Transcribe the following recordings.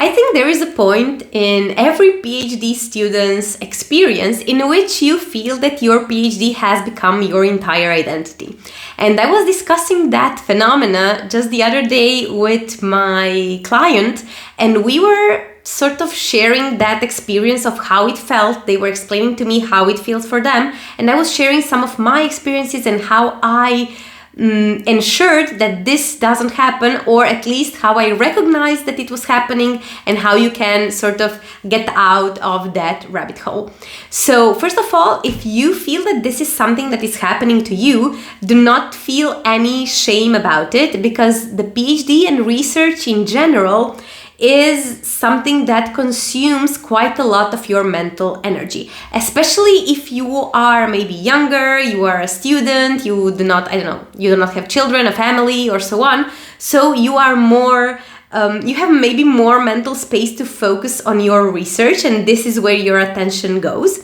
I think there is a point in every PhD student's experience in which you feel that your PhD has become your entire identity. And I was discussing that phenomena just the other day with my client, and we were sort of sharing that experience of how it felt. They were explaining to me how it feels for them, and I was sharing some of my experiences and how I ensured that this doesn't happen, or at least how I recognized that it was happening and how you can sort of get out of that rabbit hole. So first of all, if you feel that this is something that is happening to you, do not feel any shame about it, because the PhD and research in general is something that consumes quite a lot of your mental energy, especially if you are maybe younger, you are a student, you do not have children, a family, or so on. So you are more, you have maybe more mental space to focus on your research, and this is where your attention goes.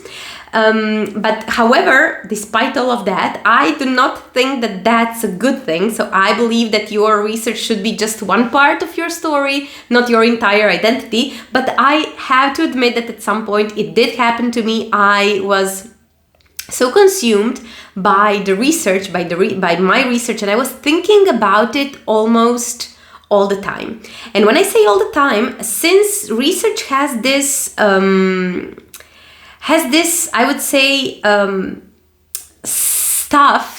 But however, despite all of that, I do not think that that's a good thing. So I believe that your research should be just one part of your story, not your entire identity. But I have to admit that at some point it did happen to me. I was so consumed by the research, by my research, and I was thinking about it almost all the time. And when I say all the time, since research has this, I would say,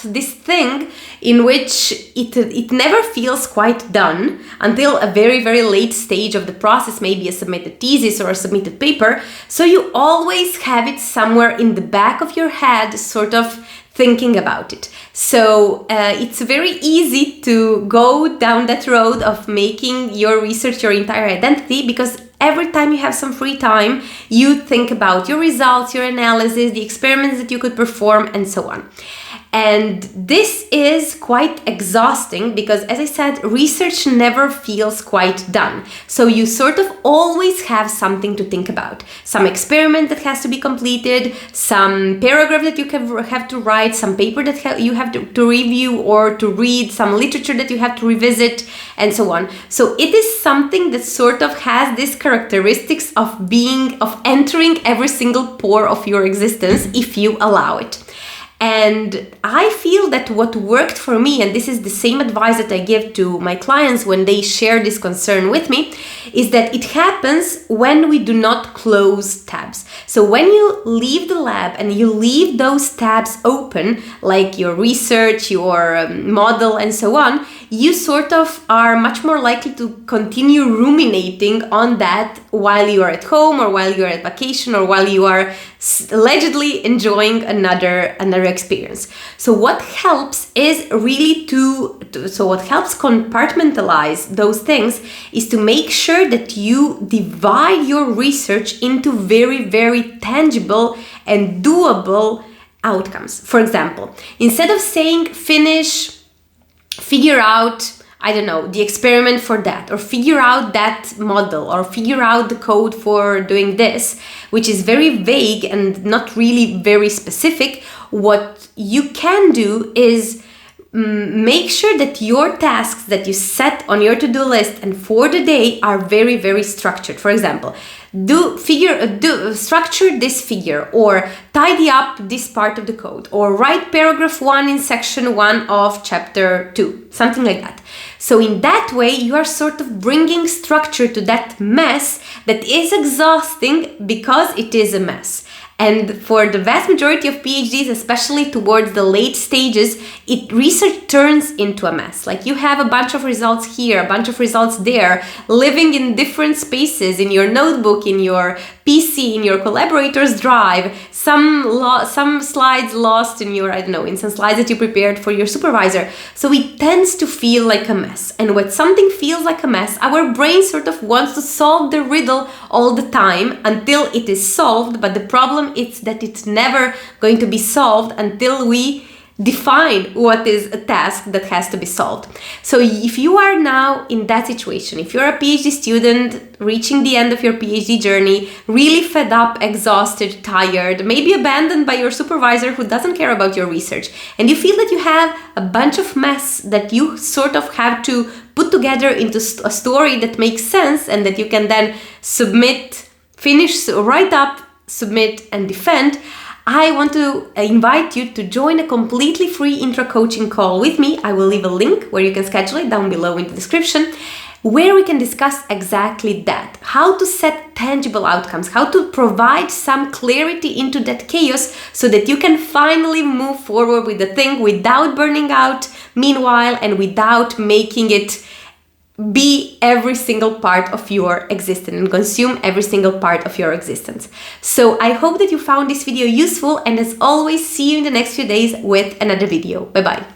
this thing in which it never feels quite done until a very, very late stage of the process, maybe a submitted thesis or a submitted paper. So you always have it somewhere in the back of your head, sort of thinking about it. So it's very easy to go down that road of making your research your entire identity, because every time you have some free time, you think about your results, your analysis, the experiments that you could perform, and so on. And this is quite exhausting because, as I said, research never feels quite done. So you sort of always have something to think about. Some experiment that has to be completed, some paragraph that you have to write, some paper that you have to review or to read, some literature that you have to revisit, and so on. So it is something that sort of has these characteristics of entering every single pore of your existence if you allow it. And I feel that what worked for me, and this is the same advice that I give to my clients when they share this concern with me, is that it happens when we do not close tabs. So when you leave the lab and you leave those tabs open, like your research, your model, and so on, you sort of are much more likely to continue ruminating on that while you are at home, or while you are at vacation, or while you are allegedly enjoying another experience. So what helps is really what helps compartmentalize those things is to make sure that you divide your research into very, very tangible and doable outcomes. For example, instead of saying figure out, the experiment for that, or figure out that model, or figure out the code for doing this, which is very vague and not really very specific, what you can do is make sure that your tasks that you set on your to-do list and for the day are very, very structured. For example, structure this figure, or tidy up this part of the code, or write paragraph 1 in section 1 of chapter 2, something like that. So in that way, you are sort of bringing structure to that mess that is exhausting because it is a mess. And for the vast majority of PhDs, especially towards the late stages, research turns into a mess. Like, you have a bunch of results here, a bunch of results there, living in different spaces, in your notebook, in your PC, in your collaborator's drive, some slides lost in your, in some slides that you prepared for your supervisor. So it tends to feel like a mess. And when something feels like a mess, our brain sort of wants to solve the riddle all the time until it is solved. But the problem is that it's never going to be solved until we define what is a task that has to be solved. So if you are now in that situation, if you're a PhD student reaching the end of your PhD journey, really fed up, exhausted, tired, maybe abandoned by your supervisor who doesn't care about your research, and you feel that you have a bunch of mess that you sort of have to put together into a story that makes sense and that you can then submit, finish, write up, submit, and defend, I want to invite you to join a completely free intro coaching call with me. I will leave a link where you can schedule it down below in the description, where we can discuss exactly that, how to set tangible outcomes, how to provide some clarity into that chaos so that you can finally move forward with the thing without burning out meanwhile and without making it be every single part of your existence and consume every single part of your existence. So I hope that you found this video useful, and as always, see you in the next few days with another video. Bye bye.